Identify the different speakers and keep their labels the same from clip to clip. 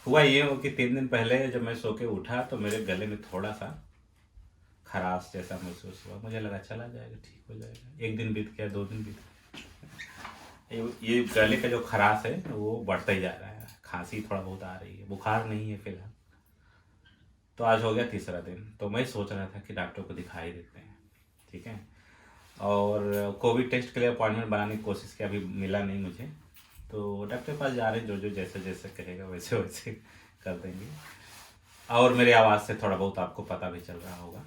Speaker 1: हुआ ये हो कि 3 दिन पहले जब मैं सो के उठा तो मेरे गले में थोड़ा सा खराश जैसा महसूस हुआ। मुझे लगा चला जाएगा, ठीक हो जाएगा। 1 दिन बीत गया, 2 दिन बीत गया, ये गले का जो खराश है वो बढ़ता ही जा रहा है। खांसी थोड़ा बहुत आ रही है, बुखार नहीं है फिलहाल। तो आज हो गया तीसरा दिन, तो मैं सोच रहा था कि डॉक्टर को दिखा ही देते हैं, ठीक है। और कोविड टेस्ट के लिए अपॉइंटमेंट बनाने की कोशिश की, अभी मिला नहीं मुझे। तो डॉक्टर के पास जा रहे हैं, जो जो जैसे जैसे कहेगा वैसे वैसे कर देंगे। और मेरी आवाज़ से थोड़ा बहुत आपको पता भी चल रहा होगा।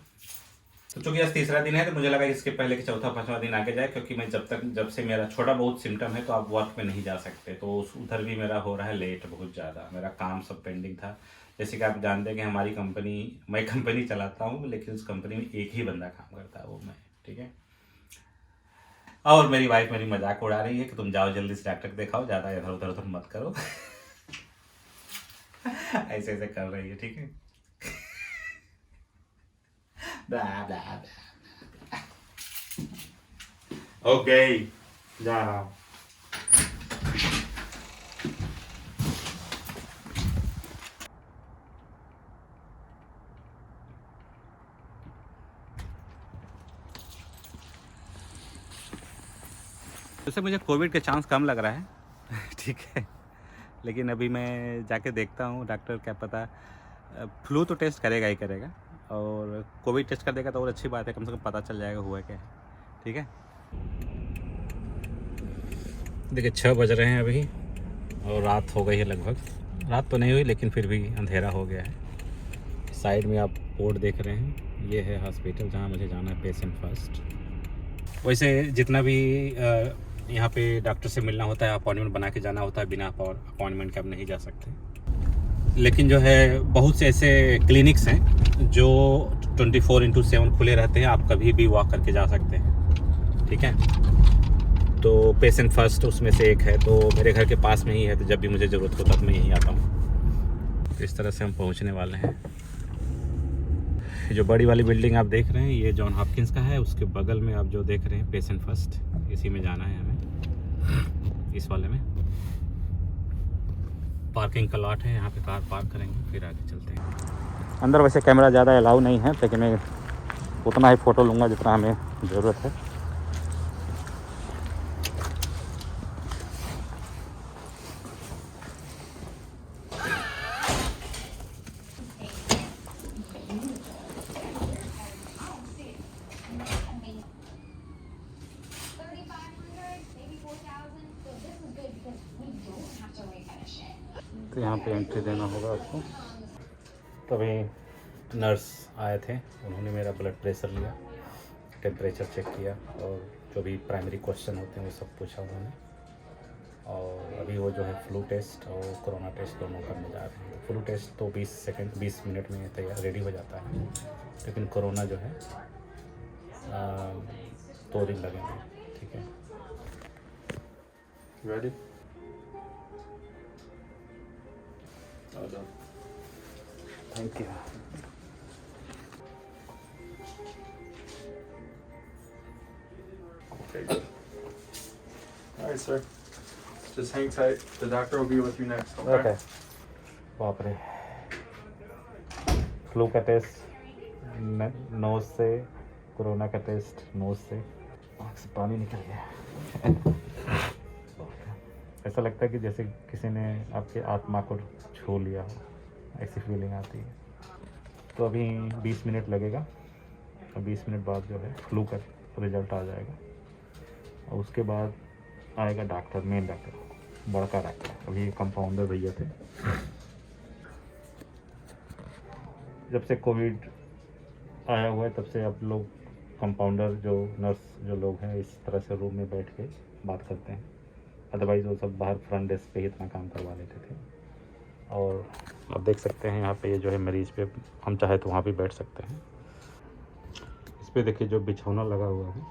Speaker 1: तो चूंकि आज तीसरा दिन है तो मुझे लगा कि इसके पहले कि चौथा पांचवा दिन आगे जाए, क्योंकि मैं जब से मेरा छोटा बहुत सिम्टम है तो आप वर्क में नहीं जा सकते, तो उधर भी मेरा हो रहा है लेट बहुत ज़्यादा। मेरा काम सब पेंडिंग था। जैसे कि आप जानते हैं कि हमारी कंपनी, मैं कंपनी चलाता हूँ लेकिन उस कंपनी में एक ही बंदा काम करता है, वो मैं, ठीक है। और मेरी वाइफ मेरी मजाक उड़ा रही है कि तुम जाओ जल्दी से डॉक्टर को दिखाओ, ज़्यादा इधर उधर उधर मत करो। ऐसे ऐसे कर रही है, ठीक है। ब्ला ब्ला ब्ला। ओके, जा रहा हूँ। वैसे मुझे कोविड के चांस कम लग रहा है। ठीक है, लेकिन अभी मैं जाके देखता हूँ डॉक्टर, क्या पता। फ्लू तो टेस्ट करेगा ही करेगा, और कोविड टेस्ट कर देगा तो और अच्छी बात है, कम से कम पता चल जाएगा हुआ क्या है, ठीक है। देखिए 6 बज रहे हैं अभी, और रात हो गई है लगभग। रात तो नहीं हुई लेकिन फिर भी अंधेरा हो गया है। साइड में आप बोर्ड देख रहे हैं, ये है हॉस्पिटल जहाँ मुझे जाना है, पेशेंट फर्स्ट। वैसे जितना भी यहाँ पे डॉक्टर से मिलना होता है, अपॉइंटमेंट बना के जाना होता है, बिना अपॉइंटमेंट के आप नहीं जा सकते। लेकिन जो है बहुत से ऐसे क्लिनिक्स हैं जो 24/7 खुले रहते हैं, आप कभी भी वॉक करके जा सकते हैं, ठीक है। तो पेशेंट फर्स्ट उसमें से एक है, तो मेरे घर के पास में ही है, तो जब भी मुझे ज़रूरत होता तो मैं यहीं आता हूँ। तो इस तरह से हम पहुँचने वाले हैं। जो बड़ी वाली बिल्डिंग आप देख रहे हैं ये जॉन हॉपकिंस का है, उसके बगल में आप जो देख रहे हैं पेशेंट फर्स्ट, इसी में जाना है हमें, इस वाले में। पार्किंग का लॉट है, यहाँ पे कार पार्क करेंगे फिर आगे चलते हैं। अंदर वैसे कैमरा ज़्यादा अलाउ नहीं है, लेकिन मैं उतना ही फ़ोटो लूँगा जितना हमें ज़रूरत है। तो यहाँ पे एंट्री देना होगा आपको। तभी नर्स आए थे, उन्होंने मेरा ब्लड प्रेशर लिया, टेम्परेचर चेक किया, और जो भी प्राइमरी क्वेश्चन होते हैं वो सब पूछा उन्होंने। और अभी वो जो है फ्लू टेस्ट और कोरोना टेस्ट दोनों करने जा रहे हैं। फ्लू टेस्ट तो 20 मिनट में तैयार रेडी हो जाता है, लेकिन कोरोना जो है 2 दिन लगेंगे, ठीक है।
Speaker 2: Ready? All done.
Speaker 1: Thank you.
Speaker 2: Okay, good. All right, sir. Just hang tight. The doctor will be with you next, okay?
Speaker 1: Okay. बाप रे, फ्लू का टेस्ट नोज से, कोरोना का टेस्ट नोज से, आँख से पानी निकल गया। ऐसा लगता है कि जैसे किसी ने आपके आत्मा को छू लिया हो, ऐसी फीलिंग आती है। तो अभी 20 मिनट लगेगा, और 20 मिनट बाद जो है फ्लू का रिजल्ट आ जाएगा, और उसके बाद आएगा डॉक्टर, मेन डॉक्टर, बड़का डॉक्टर। अभी कंपाउंडर भैया थे। जब से कोविड आया हुआ है तब से अब लोग कंपाउंडर जो नर्स जो लोग हैं इस तरह से रूम में बैठ के बात करते हैं, अदरवाइज़ वो सब बाहर फ्रंट डेस्क पे ही इतना काम करवा लेते थे। और आप देख सकते हैं यहाँ पे ये जो है मरीज़ पे हम चाहे तो वहाँ भी बैठ सकते हैं। इस पे देखिए जो बिछौना लगा हुआ है,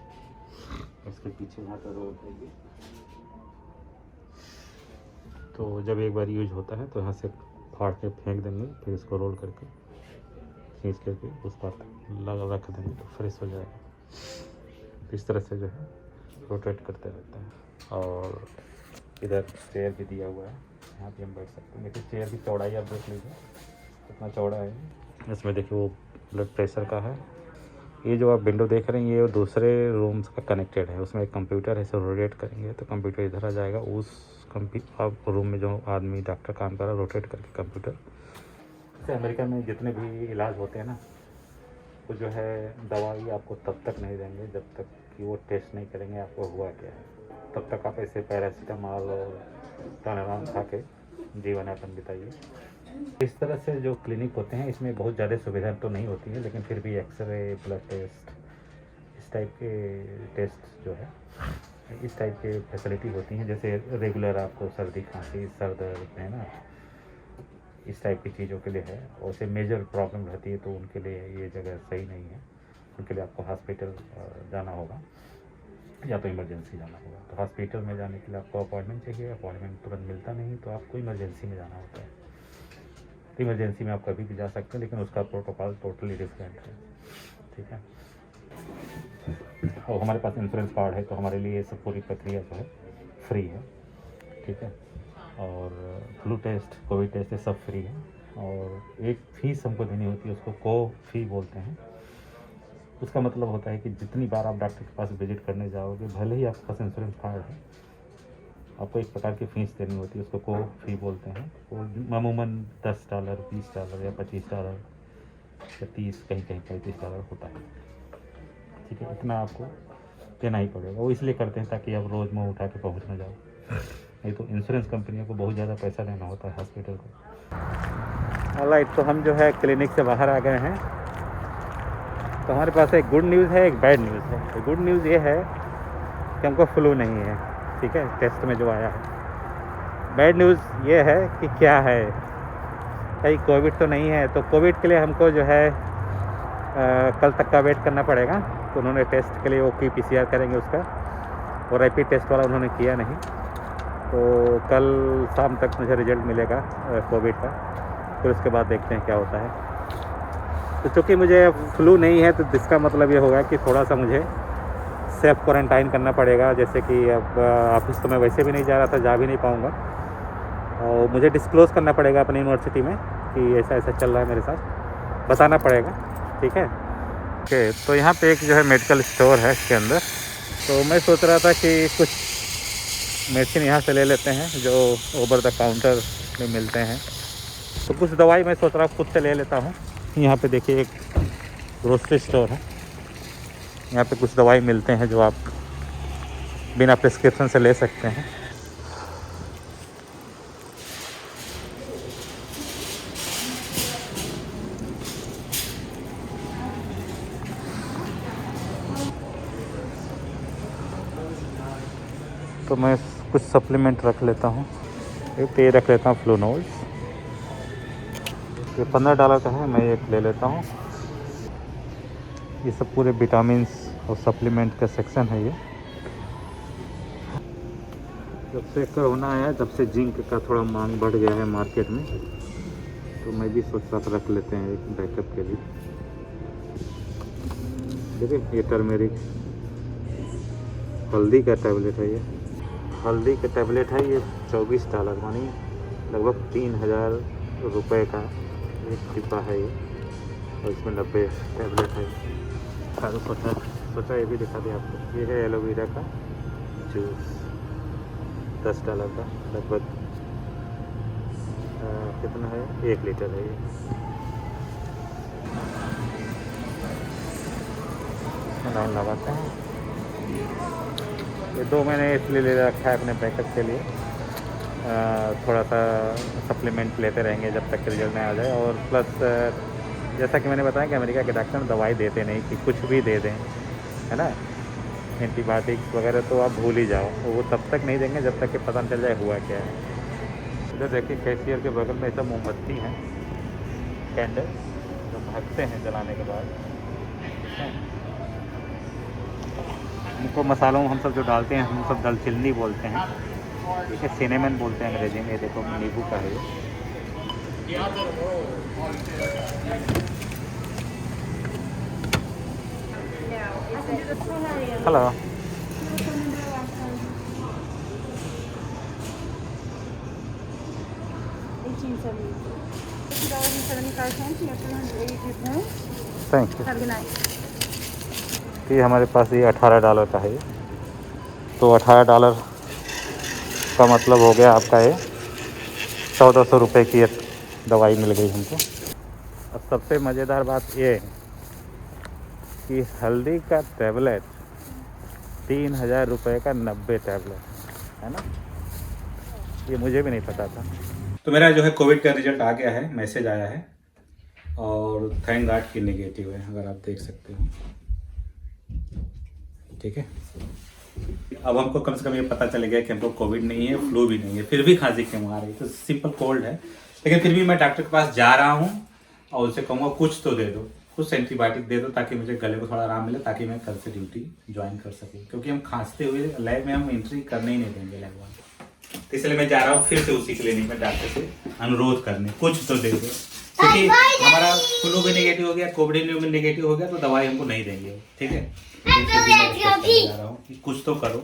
Speaker 1: उसके पीछे यहाँ पर रोड है ये। तो जब एक बार यूज होता है तो यहाँ से फाड़ के फेंक देंगे, फिर इसको रोल करके खींच करके उस पर लगा रख देंगे तो फ्रेश हो जाएगा। इस तरह से जो है रोटेट करते रहते हैं। और इधर चेयर भी दिया हुआ है, यहाँ पे हम बैठ सकते हैं। देखिए चेयर की चौड़ाई आप देख लीजिए कितना चौड़ा है। इसमें देखिए वो ब्लड प्रेशर का है। ये जो आप विंडो देख रहे हैं ये दूसरे रूम्स का कनेक्टेड है, उसमें एक कंप्यूटर है। इसे रोटेट करेंगे तो कंप्यूटर इधर आ जाएगा, उस आप रूम में जो आदमी डॉक्टर काम कर रहा है रोटेट करके कंप्यूटर। जैसे अमेरिका में जितने भी इलाज होते हैं ना, वो जो है दवाई आपको तब तक नहीं देंगे जब तक कि वो टेस्ट नहीं करेंगे आपको हुआ क्या है। तब तक आप ऐसे पैरासीटामॉल और टानाराम खा के जीवन यापन बिताइए। इस तरह से जो क्लिनिक होते हैं इसमें बहुत ज़्यादा सुविधा तो नहीं होती है, लेकिन फिर भी एक्सरे, ब्लड टेस्ट, इस टाइप के टेस्ट जो है इस टाइप के फैसिलिटी होती हैं। जैसे रेगुलर आपको सर्दी खांसी सर दर्द है ना, इस टाइप की चीज़ों के लिए है। और उसे मेजर प्रॉब्लम रहती है तो उनके लिए ये जगह सही नहीं है। उनके लिए आपको हॉस्पिटल जाना होगा या तो इमरजेंसी जाना होगा। तो हॉस्पिटल में जाने के लिए आपको अपॉइंटमेंट चाहिए, अपॉइंटमेंट तुरंत मिलता नहीं तो आपको इमरजेंसी में जाना होता है। तो इमरजेंसी में आप कभी भी जा सकते हैं, लेकिन उसका प्रोटोकॉल टोटली डिफरेंट है, ठीक है। और हमारे पास इंश्योरेंस कार्ड है तो हमारे लिए ये सब पूरी प्रक्रिया जो है फ्री है, ठीक है। और फ्लू टेस्ट, कोविड टेस्ट ये सब फ्री है। और एक फीस हमको देनी होती है, उसको को फी बोलते हैं। उसका मतलब होता है कि जितनी बार आप डॉक्टर के पास विजिट करने जाओगे, भले ही आपके पास इंश्योरेंस कार्ड है, आपको एक प्रकार की फ़ीस देनी होती है, उसको को फी बोलते हैं। वो मामूमन $10, $20 या $25 या 30, कहीं कहीं $35 होता है, ठीक है। इतना आपको देना ही पड़ेगा। वो इसलिए करते हैं ताकि आप रोज़ मुँह उठा के पहुँच ना जाओ, नहीं तो इंश्योरेंस कंपनियों को बहुत ज़्यादा पैसा देना होता है हॉस्पिटल को। ऑलराइट, तो हम जो है क्लिनिक से बाहर आ गए हैं। तो हमारे पास एक गुड न्यूज़ है, एक बैड न्यूज़ है। तो गुड न्यूज़ ये है कि हमको फ्लू नहीं है, ठीक है, टेस्ट में जो आया है। बैड न्यूज़ ये है कि क्या है, कहीं कोविड तो नहीं है। तो कोविड के लिए हमको जो है कल तक का वेट करना पड़ेगा। तो उन्होंने टेस्ट के लिए वो PCR करेंगे उसका, और रैपिड टेस्ट वाला उन्होंने किया नहीं। तो कल शाम तक मुझे रिजल्ट मिलेगा कोविड का, फिर उसके बाद देखते हैं क्या होता है। तो चूँकि मुझे फ्लू नहीं है तो इसका मतलब ये होगा कि थोड़ा सा मुझे सेल्फ क्वारंटाइन करना पड़ेगा। जैसे कि अब ऑफिस तो मैं वैसे भी नहीं जा रहा था, जा भी नहीं पाऊँगा, और मुझे डिस्क्लोज़ करना पड़ेगा अपनी यूनिवर्सिटी में कि ऐसा ऐसा चल रहा है मेरे साथ, बताना पड़ेगा, ठीक है। ओके, तो यहाँ पे एक जो है मेडिकल स्टोर है इसके अंदर। तो मैं सोच रहा था कि कुछ मेडिसिन यहाँ से ले लेते हैं जो ओवर द काउंटर में मिलते हैं। तो कुछ दवाई मैं सोच रहा हूँ खुद से ले लेता हूँ। यहाँ पे देखिए एक ग्रोसरी स्टोर है, यहाँ पे कुछ दवाई मिलते हैं जो आप बिना प्रिस्क्रिप्शन से ले सकते हैं। तो मैं कुछ सप्लीमेंट रख लेता हूँ। ये रख लेता हूँ फ्लूनोल, ये $15 का है, मैं एक ले लेता हूँ। ये सब पूरे विटामिन्स और सप्लीमेंट का सेक्शन है। ये जब से कोरोना आया तब से जिंक का थोड़ा मांग बढ़ गया है मार्केट में, तो मैं भी सोच रहा था रख लेते हैं एक बैकअप के लिए। देखिए ये टर्मेरिक हल्दी का टैबलेट है, ये हल्दी का टैबलेट है, ये $24 मानी लगभग 3000 रुपये का एक डिब्बा है ये, और इसमें 90 टैबलेट है। और सोचा ये भी दिखा दें आपको। ये है एलोवेरा का जूस, $10 का, लगभग कितना है, 1 लीटर है ये। लाइन लगाते हैं। ये 2 महीने इसलिए ले रखा है अपने बैकअप के लिए, थोड़ा सा सप्लीमेंट लेते रहेंगे जब तक रिजल्ट नहीं आ जाए। और प्लस जैसा कि मैंने बताया कि अमेरिका के डॉक्टर दवाई देते नहीं कि कुछ भी दे दें, है ना। एंटीबायोटिक्स वगैरह तो आप भूल ही जाओ, वो तब तक नहीं देंगे जब तक कि पता न चल जाए हुआ क्या है। इधर देखिए कैशियर के बगल में ऐसा मोमबत्ती है, कैंडल, जो भागते हैं जलाने के बाद। इनको मसालों हम सब जो डालते हैं हम सब दालचीनी बोलते हैं, ठीक है, सिनेमन बोलते हैं अंग्रेजी में। ये देखो नींबू का है ये। Hello, thank you. ये हमारे पास ये $18 का है, तो $18 का मतलब हो गया आपका ये 1400 रुपये की एक दवाई मिल गई हमको। और सबसे मज़ेदार बात ये है कि हल्दी का टैबलेट 3000 रुपये का 90 टैबलेट है ना, ये मुझे भी नहीं पता था। तो मेरा जो है कोविड का रिजल्ट आ गया है, मैसेज आया है और थैंक गॉड कि नेगेटिव है, अगर आप देख सकते हो। ठीक है, अब हमको कम से कम ये पता चल गया कि हमको कोविड नहीं है, फ्लू भी नहीं है, फिर भी खांसी क्यों आ रही है, तो सिंपल कोल्ड है। लेकिन फिर भी मैं डॉक्टर के पास जा रहा हूँ और उससे कहूँगा कुछ तो दे दो, कुछ एंटीबायोटिक दे दो ताकि मुझे गले को थोड़ा आराम मिले, ताकि मैं कल से ड्यूटी ज्वाइन कर सकूँ, क्योंकि हम खांसते हुए लैब में हम एंट्री करने ही नहीं देंगे लैब वाले। तो इसलिए मैं जा रहा हूँ फिर से उसी क्लिनिक में डॉक्टर से अनुरोध करने, कुछ तो दे दो, क्योंकि हमारा फ्लू भी नेगेटिव हो गया, कोविड भी नेगेटिव हो गया, तो दवाई हमको नहीं देंगे। ठीक है, जा रहा हूँ कि कुछ तो करो।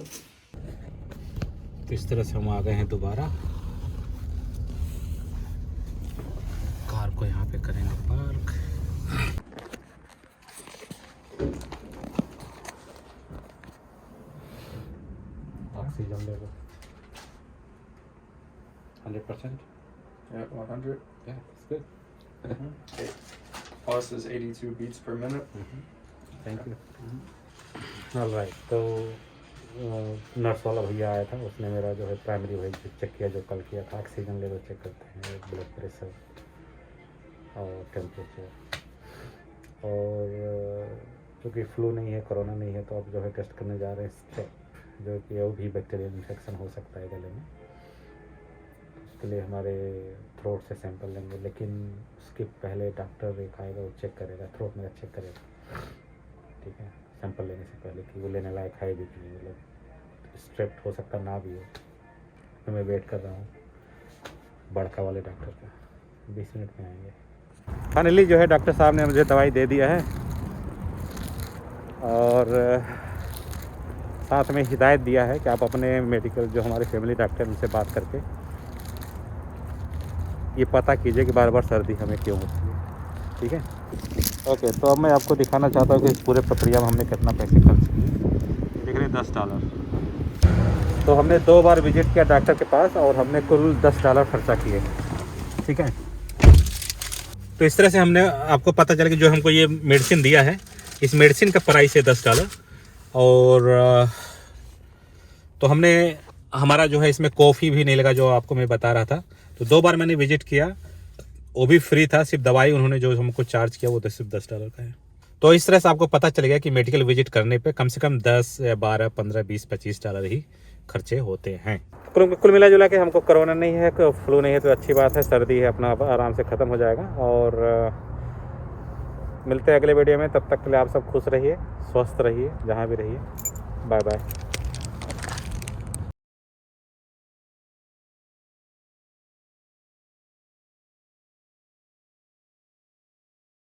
Speaker 1: इस तरह से हम आ गए हैं दोबारा, कार को यहाँ पे करेंगे पार्क। ऑक्सीजन ले लो 100%।
Speaker 2: Yeah, 100.
Speaker 1: Yeah, it's good.
Speaker 2: Okay. Pulse is 82 beats per minute.
Speaker 1: Thank you. All right, तो नर्स वाला भैया आया था, उसने मेरा जो है प्राइमरी वही चेक किया जो कल किया था, ऑक्सीजन लेवल चेक करते हैं, ब्लड प्रेशर और टेम्परेचर। और क्योंकि फ्लू नहीं है, कोरोना नहीं है, तो अब जो है टेस्ट करने जा रहे हैं स्ट्रेप, जो कि वो भी बैक्टीरियल इन्फेक्शन हो सकता है गले में। उसके लिए हमारे थ्रोट से सैंपल लेंगे, लेकिन उसके पहले डॉक्टर एक आएगा, वो चेक करेगा, थ्रोट मेरा चेक करेगा। ठीक है, सैंपल लेने से पहले कि वो लेने लायक है भी कि नहीं, मतलब स्ट्रेप हो सकता ना भी हो। तो मैं वेट कर रहा हूँ बड़का वाले डॉक्टर का, 20 मिनट में आएंगे। फाइनली जो है डॉक्टर साहब ने मुझे दवाई दे दिया है और साथ में हिदायत दिया है कि आप अपने मेडिकल जो हमारे फैमिली डॉक्टर उनसे बात करके ये पता कीजिए कि बार बार सर्दी हमें क्यों होती है। ठीक है, ओके। तो अब मैं आपको दिखाना चाहता हूँ कि इस पूरे प्रक्रिया में हमने कितना पैसे खर्च किए। देख रहे $10। तो हमने 2 बार विजिट किया डॉक्टर के पास और हमने कुल $10 खर्चा किए। ठीक है, तो इस तरह से हमने आपको पता चला कि जो हमको ये मेडिसिन दिया है, इस मेडिसिन का प्राइस है $10। और तो हमने हमारा जो है इसमें कॉफ़ी भी नहीं लगा, जो आपको मैं बता रहा था। तो 2 बार मैंने विजिट किया, वो भी फ्री था, सिर्फ दवाई उन्होंने जो हमको चार्ज किया वो तो सिर्फ $10 का है। तो इस तरह से आपको पता चल गया कि मेडिकल विजिट करने पे कम से कम 10 या 12 15 20 $25 ही खर्चे होते हैं। कुल मिला जुला के हमको कोरोना नहीं है, फ्लू नहीं है, तो अच्छी बात है। सर्दी है, अपना आराम से ख़त्म हो जाएगा। और मिलते हैं अगले वीडियो में, तब तक के लिए आप सब खुश रहिए, स्वस्थ रहिए, जहाँ भी रहिए। Bye bye.